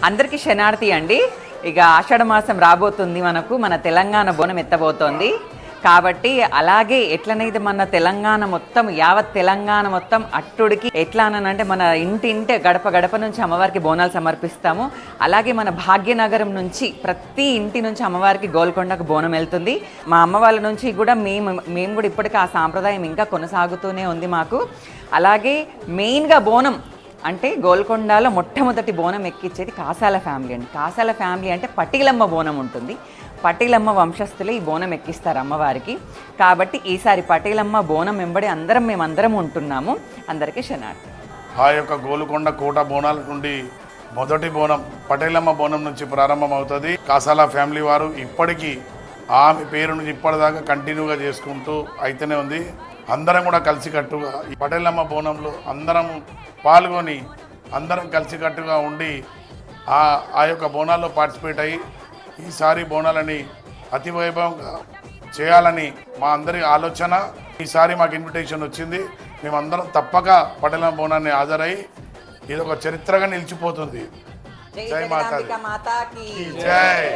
అందరికీ శనార్థి అండి. ఇక ఆషాఢ మాసం రాబోతుంది, మన తెలంగాణ బోనం ఎత్తబోతోంది. కాబట్టి అలాగే ఎట్లనైతే మన తెలంగాణ మొత్తం, యావత్ తెలంగాణ మొత్తం అట్టుడికి ఎట్లా అనంటే మన ఇంటి గడప గడప నుంచి అమ్మవారికి బోనాలు సమర్పిస్తాము. అలాగే మన భాగ్యనగరం నుంచి ప్రతి ఇంటి నుంచి అమ్మవారికి గోల్కొండకు బోనం వెళ్తుంది. మా అమ్మ వాళ్ళ నుంచి కూడా మేము కూడా ఇప్పటికీ ఆ సాంప్రదాయం ఇంకా కొనసాగుతూనే ఉంది మాకు. అలాగే మెయిన్గా బోనం అంటే గోల్కొండలో మొట్టమొదటి బోనం ఎక్కించేది కాసాల ఫ్యామిలీ అండి. కాసాల ఫ్యామిలీ అంటే పటీలమ్మ బోనం ఉంటుంది. పటీలమ్మ వంశస్థులే ఈ బోనం ఎక్కిస్తారు అమ్మవారికి. కాబట్టి ఈసారి పటీలమ్మ బోనం వెంబడి మేమందరం ఉంటున్నాము. అందరికీ శనార్థి. ఆ యొక్క గోల్కొండ కోట బోనాల నుండి మొదటి బోనం పటేలమ్మ బోనం నుంచి ప్రారంభం అవుతుంది. కాసాల ఫ్యామిలీ వారు ఇప్పటికీ ఆమె పేరు నుంచి ఇప్పటిదాకా కంటిన్యూగా చేసుకుంటూ అయితేనే ఉంది. అందరం కూడా కలిసికట్టుగా ఈ పటేలమ్మ బోనంలో అందరం పాల్గొని అందరం కలిసికట్టుగా ఉండి ఆ యొక్క బోనాల్లో పార్టిసిపేట్ అయ్యి ఈసారి బోనాలని అతి వైభవంగా చేయాలని మా అందరి ఆలోచన. ఈసారి మాకు ఇన్విటేషన్ వచ్చింది. మేమందరం తప్పక పటేలమ్మ బోనాన్ని హాజరై ఇది ఒక చరిత్రగా నిలిచిపోతుంది. జై మాతాది. మాతాకి జై.